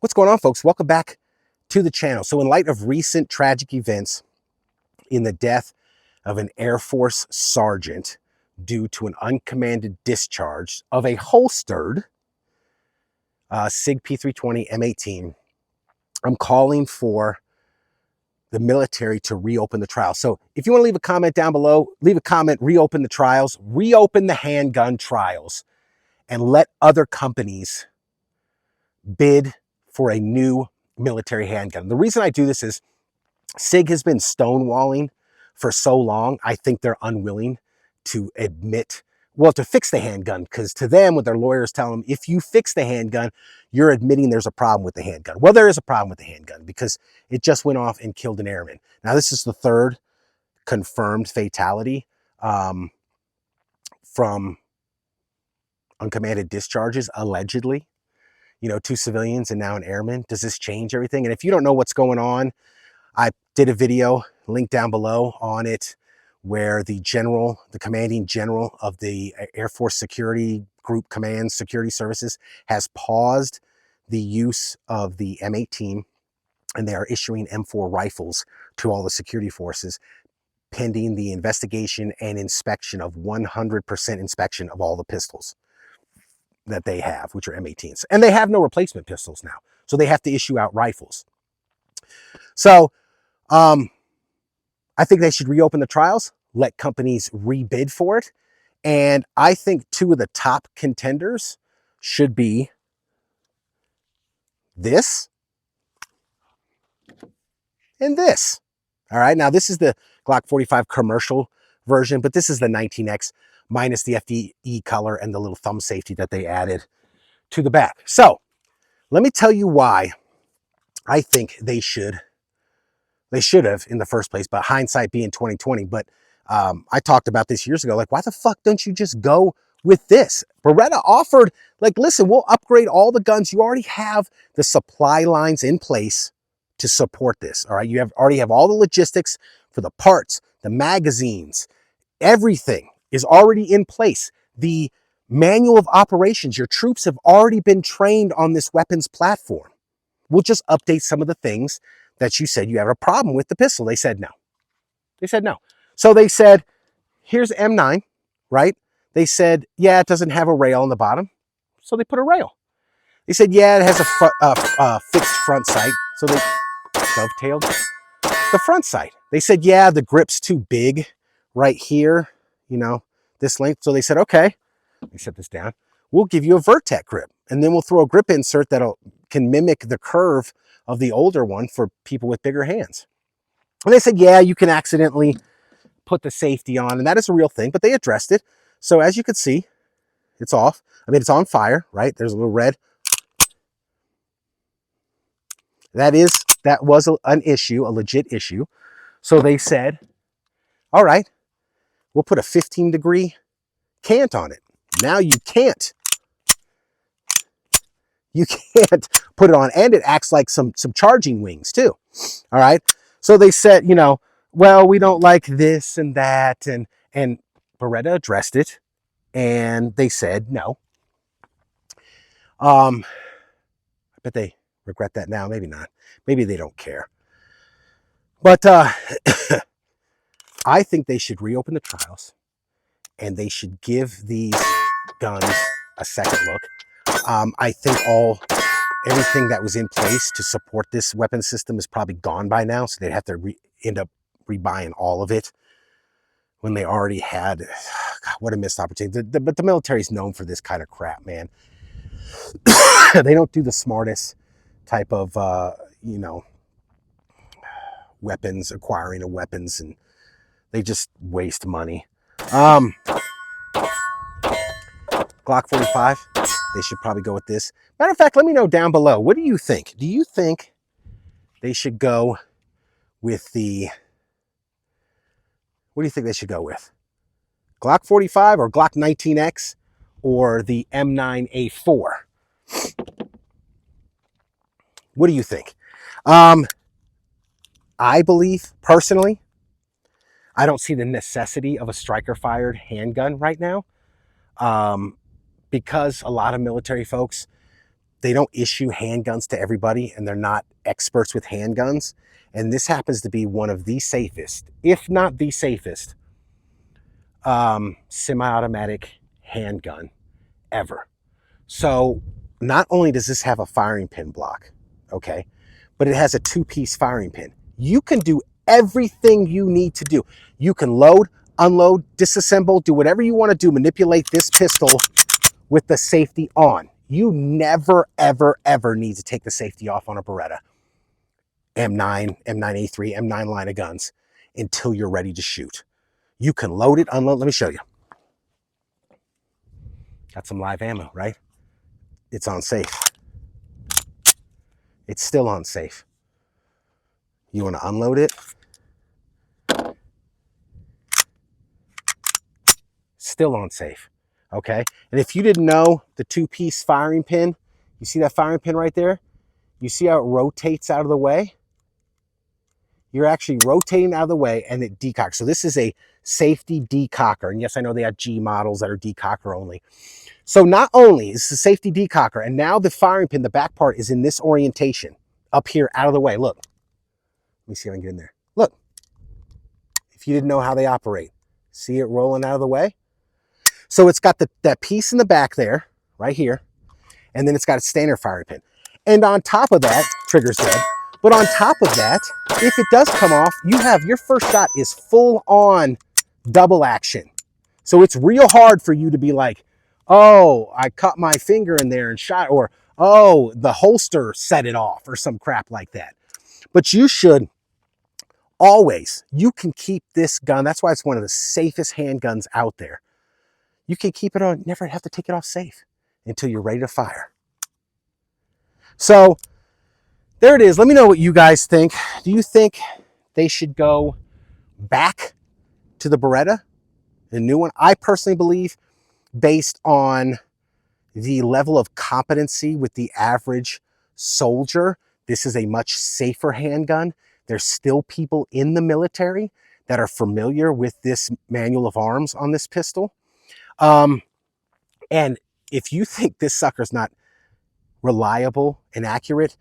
What's going on, folks? Welcome back to the channel. So in light of recent tragic events in the death of an Air Force sergeant due to an uncommanded discharge of a holstered SIG P320 M18, I'm calling for the military to reopen the trial. So if you want to leave a comment down below, leave a comment, reopen the trials, reopen the handgun trials, and let other companies bid for a new military handgun. The reason I do this is SIG has been stonewalling for so long. I think they're unwilling to admit, well, to fix the handgun, because to them, what their lawyers tell them, if you fix the handgun, you're admitting there's a problem with the handgun. Well, there is a problem with the handgun because it just went off and killed an airman. Now, this is the third confirmed fatality from uncommanded discharges, allegedly. You know, 2 civilians and now an airman. Does this change everything? And if you don't know what's going on, I did a video, link down below on it, where the commanding general of the Air Force Security Group Command Security Services has paused the use of the M18, and they are issuing M4 rifles to all the security forces pending the investigation and inspection of 100% inspection of all the pistols that they have, which are M18s. And they have no replacement pistols now, so they have to issue out rifles. So I think they should reopen the trials, let companies rebid for it. And I think 2 of the top contenders should be this and this. All right, now this is the Glock 45 commercial version, but this is the 19X minus the FDE color and the little thumb safety that they added to the back. So let me tell you why I think they should have in the first place, but hindsight being 2020. But I talked about this years ago. Like, why the fuck don't you just go with this? Beretta offered, like, listen, we'll upgrade all the guns. You already have the supply lines in place to support this. All right, you already have all the logistics for the parts, the magazines, everything is already in place. The manual of operations, your troops have already been trained on this weapons platform. We'll just update some of the things that you said you have a problem with the pistol. They said no. They said no. So they said, here's M9, right? They said, yeah, it doesn't have a rail on the bottom. So they put a rail. They said, yeah, it has a fixed front sight. So they dovetailed the front sight. They said, yeah, the grip's too big right here, you know, this length. So they said, okay, let me set this down. We'll give you a Vertec grip. And then we'll throw a grip insert that can mimic the curve of the older one for people with bigger hands. And they said, yeah, you can accidentally put the safety on, and that is a real thing, but they addressed it. So as you can see, it's off. I mean, it's on fire, right? There's a little red. That was an issue, a legit issue. So they said, all right, we'll put a 15-degree cant on it. Now you can't put it on, and it acts like some charging wings too. All right. So they said, you know, well, we don't like this and that, and Beretta addressed it, and they said no. I bet they regret that now. Maybe not. Maybe they don't care. But I think they should reopen the trials, and they should give these guns a second look. I think everything that was in place to support this weapon system is probably gone by now, so they'd have to end up rebuying all of it when they already had. God, what a missed opportunity. But the military is known for this kind of crap, man. They don't do the smartest type of, you know, weapons, acquiring of weapons, and they just waste money. Glock 45, they should probably go with this. Matter of fact, let me know down below. What do you think? Do you think they should go with the... What do you think they should go with? Glock 45 or Glock 19X or the M9A4? What do you think? I believe, personally, I don't see the necessity of a striker-fired handgun right now. Because a lot of military folks they don't issue handguns to everybody, and they're not experts with handguns. And this happens to be one of the safest, if not the safest, semi-automatic handgun ever. So not only does this have a firing pin block, okay, but it has a 2-piece firing pin. You can do everything you need to do. You can load, unload, disassemble, do whatever you want to do, manipulate this pistol with the safety on. You never, ever, ever need to take the safety off on a Beretta M9, M9A3, M9 line of guns until you're ready to shoot. You can load it, unload. Let me show you. Got some live ammo, right? It's on safe. It's still on safe. You want to unload it? Still on safe, okay? And if you didn't know, the 2-piece firing pin, you see that firing pin right there? You see how it rotates out of the way? You're actually rotating out of the way and it decocks. So this is a safety decocker. And yes, I know they have G models that are decocker only. So not only is this a safety decocker, and now the firing pin, the back part is in this orientation up here out of the way. Look, let me see if I can get in there. Look, if you didn't know how they operate, see it rolling out of the way? So it's got that piece in the back there, right here, and then it's got a standard firing pin. And on top of that, trigger's dead, but on top of that, if it does come off, you have your first shot is full on double action. So it's real hard for you to be like, oh, I cut my finger in there and shot, or oh, the holster set it off, or some crap like that. But you should always, you can keep this gun. That's why it's one of the safest handguns out there. You can keep it on, never have to take it off safe until you're ready to fire. So there it is. Let me know what you guys think. Do you think they should go back to the Beretta, the new one? I personally believe, based on the level of competency with the average soldier, this is a much safer handgun. There's still people in the military that are familiar with this manual of arms on this pistol. And if you think this sucker's not reliable and accurate,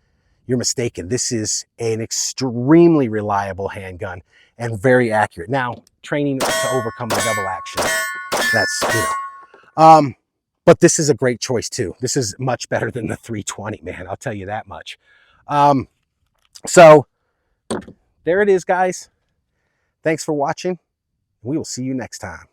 you're mistaken. This is an extremely reliable handgun and very accurate. Now, training to overcome the double action, that's, you know. But this is a great choice too. This is much better than the 320, man. I'll tell you that much. So there it is, guys. Thanks for watching. We will see you next time.